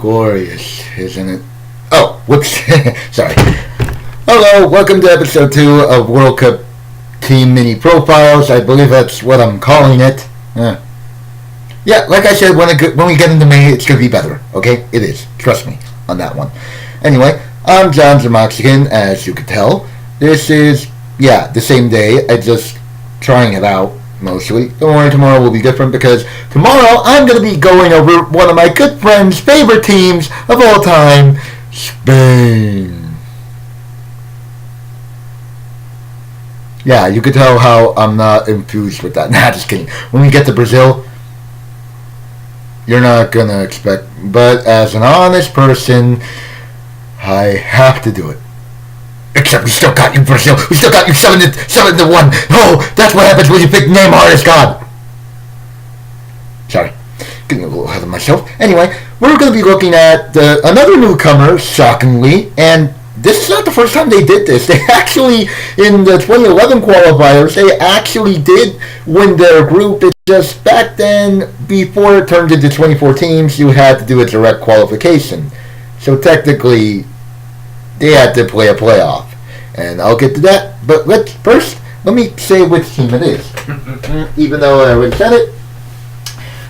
glorious, isn't it? Oh, whoops. Sorry. Hello, welcome to episode 2 of World Cup Team Mini Profiles. I believe that's what I'm calling it. Yeah, like I said, when we get into May, it's going to be better. Okay? It is. Trust me on that one. Anyway, I'm John Zamoxican, as you could tell. This is, the same day. I just trying it out. Mostly. Don't worry, tomorrow will be different because tomorrow I'm going to be going over one of my good friend's favorite teams of all time, Spain. Yeah, you could tell how I'm not infused with that. Nah, just kidding. When we get to Brazil, you're not going to expect, but as an honest person, I have to do it. Except we still got you, Brazil. We still got you 7-1. Oh, that's what happens when you pick Neymar as God. Sorry, getting a little ahead of myself. Anyway, we're going to be looking at another newcomer, shockingly, and this is not the first time they did this. They actually, in the 2011 qualifiers, they actually did win their group. It's just back then, before it turned into 24 teams, you had to do a direct qualification. So technically, they had to play a playoff. And I'll get to that. But let me say which team it is. Even though I already said it,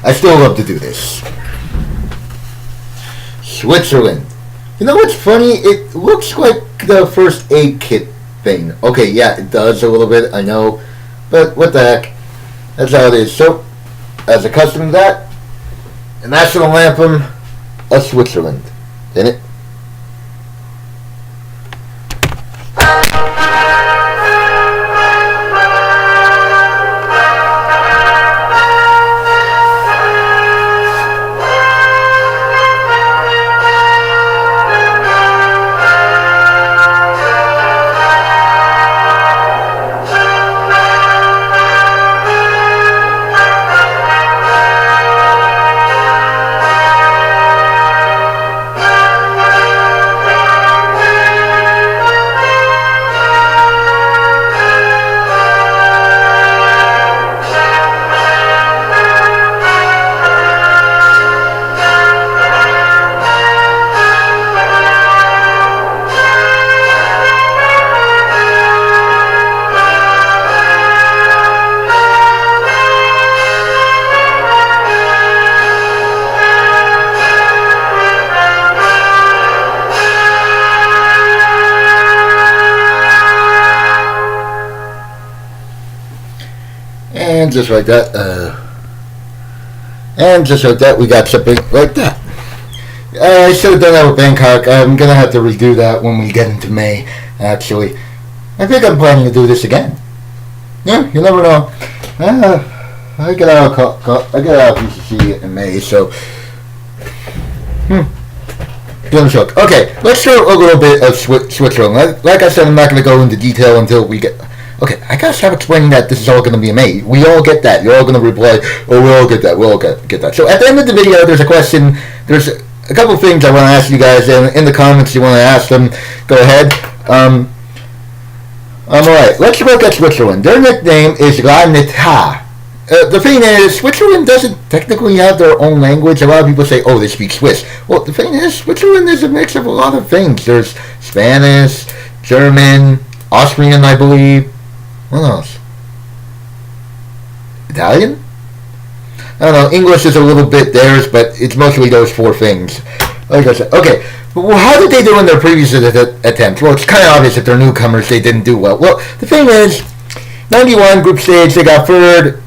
I still love to do this. Switzerland. You know what's funny? It looks like the first aid kit thing. Okay, yeah, it does a little bit, I know. But what the heck? That's how it is. So, as accustomed to that, the national anthem of Switzerland. Isn't it? And just like that, we got something like that. I should have done that with Bangkok. I'm going to have to redo that when we get into May, actually. I think I'm planning to do this again. Yeah, you never know. I get out of BCC in May, so... Okay, let's show a little bit of Switzerland. Like I said, I'm not going to go into detail until we get... Okay, I gotta start explaining that this is all going to be a May. We all get that. You're all going to reply, oh, we all get that. We all get that. So at the end of the video, there's a question. There's a couple of things I want to ask you guys. And in the comments, you want to ask them, go ahead. Alright, let's look at Switzerland. Their nickname is La NATI. The thing is, Switzerland doesn't technically have their own language. A lot of people say, oh, they speak Swiss. Well, the thing is, Switzerland is a mix of a lot of things. There's Spanish, German, Austrian, I believe. What else? Italian? I don't know. English is a little bit theirs, but it's mostly those four things. Like I said. Okay. Well, how did they do in their previous attempts? Well, it's kind of obvious that they're newcomers. They didn't do well. Well, the thing is, 91 group stage, they got third.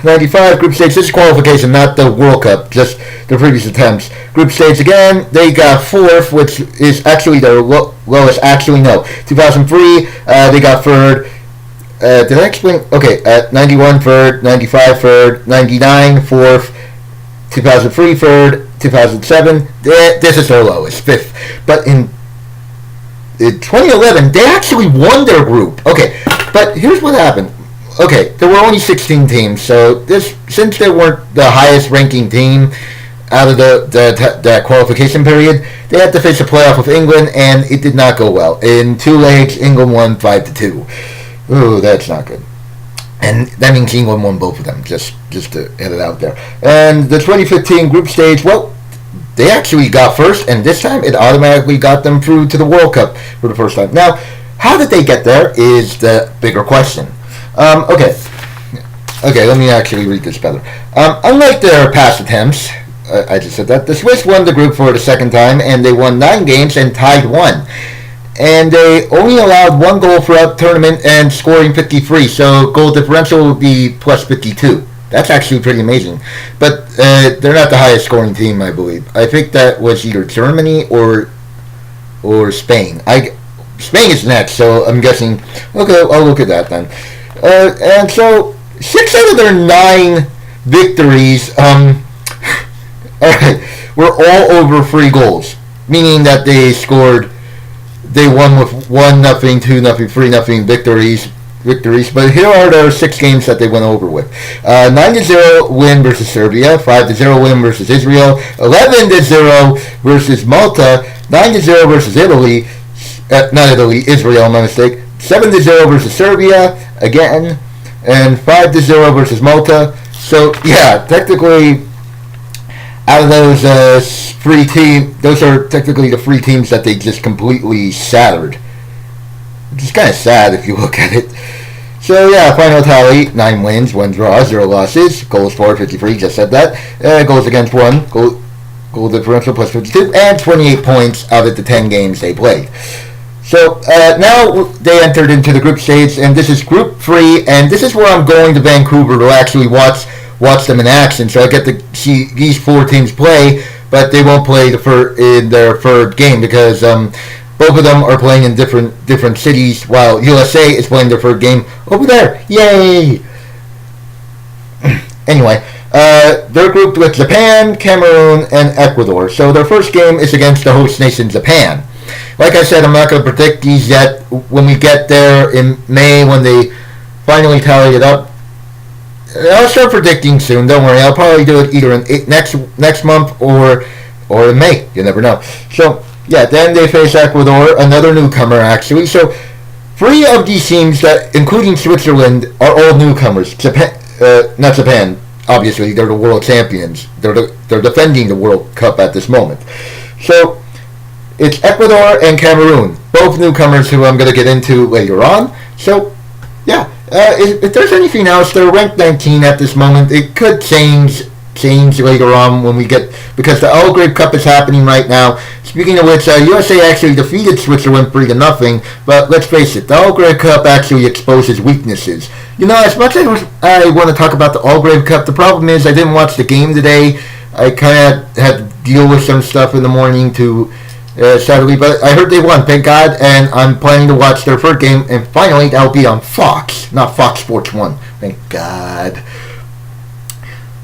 95 group stage, this is qualification, not the World Cup, just their previous attempts. Group stage again, they got fourth, which is actually their lowest. Actually, no. 2003, they got third. Did I explain? Okay, 91 third, 95 third, 99 fourth, 2003 third, 2007, this is their lowest, fifth. But in 2011, they actually won their group. Okay, but here's what happened. Okay, there were only 16 teams, so since they weren't the highest ranking team out of the qualification period, they had to face a playoff with England, and it did not go well. In 2 legs, England won 5-2. Ooh, that's not good. And that means England won both of them, just to head it out there. And the 2015 group stage, well, they actually got first, and this time it automatically got them through to the World Cup for the first time. Now, how did they get there is the bigger question. Okay, let me actually read this better. Unlike their past attempts, I just said that, the Swiss won the group for the second time, and they won 9 games and tied 1. And they only allowed 1 goal throughout the tournament and scoring 53, so goal differential would be plus 52. That's actually pretty amazing. But they're not the highest scoring team, I believe. I think that was either Germany or Spain. Spain is next, so I'm guessing. Okay, I'll look at that then. And so 6 out of their 9 victories, were all over 3 goals, meaning that they won with 1-0, 2-0, 3-0 victories. But here are their 6 games that they went over with. 9-0 win versus Serbia, 5-0 win versus Israel, 11-0 versus Malta, 9-0 versus Italy, Israel, my mistake, 7-0 versus Serbia, again, and 5-0 versus Malta. So, yeah, technically, out of those 3 teams, those are technically the 3 teams that they just completely shattered. Which is kind of sad if you look at it. So, yeah, final tally, 9 wins, 1 draw, 0 losses, goals for 53, just said that, goals against 1, goal differential plus 52, and 28 points out of the 10 games they played. So, now they entered into the group stage, and this is Group 3, and this is where I'm going to Vancouver to actually watch them in action, so I get to see these 4 teams play, but they won't play in their third game because both of them are playing in different cities, while USA is playing their third game over there. Yay! Anyway, they're grouped with Japan, Cameroon, and Ecuador, so their first game is against the host nation, Japan. Like I said, I'm not going to predict these yet. When we get there in May, when they finally tally it up, I'll start predicting soon. Don't worry. I'll probably do it either in next month or in May. You never know. So, yeah, then they face Ecuador, another newcomer, actually. So, 3 of these teams, that, including Switzerland, are all newcomers. Not Japan, obviously. They're the world champions. They're defending the World Cup at this moment. So, it's Ecuador and Cameroon, both newcomers who I'm going to get into later on. So, yeah, if there's anything else, they're ranked 19 at this moment. It could change later on when we get, because the Algrave Cup is happening right now. Speaking of which, USA actually defeated Switzerland 3-0, but let's face it, the Algrave Cup actually exposes weaknesses. You know, as much as I want to talk about the Algrave Cup, the problem is I didn't watch the game today. I kind of had to deal with some stuff in the morning to sadly, but I heard they won, thank God, and I'm planning to watch their third game, and finally that'll be on Fox, not Fox Sports 1, thank God.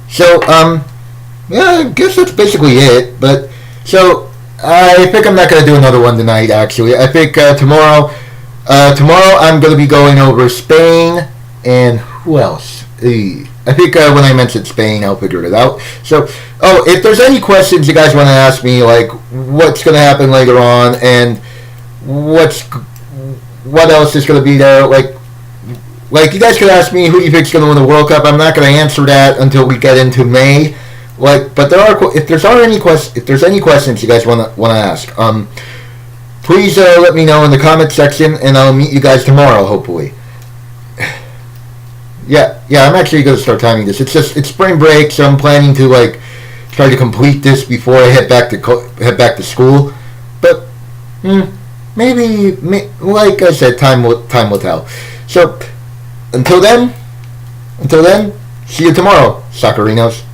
So, yeah, I guess that's basically it, but, so, I think I'm not going to do another one tonight, actually. I think tomorrow I'm going to be going over Spain, and who else? I think when I mentioned Spain, I'll figure it out. So, if there's any questions you guys want to ask me, like what's going to happen later on, and what else is going to be there, like you guys could ask me who you think's going to win the World Cup. I'm not going to answer that until we get into May. But if there's any questions you guys want to ask, please let me know in the comment section, and I'll meet you guys tomorrow, hopefully. Yeah, I'm actually going to start timing this. It's spring break, so I'm planning to try to complete this before I head back to school. But maybe, like I said, time will tell. So until then, see you tomorrow, Soccerinos.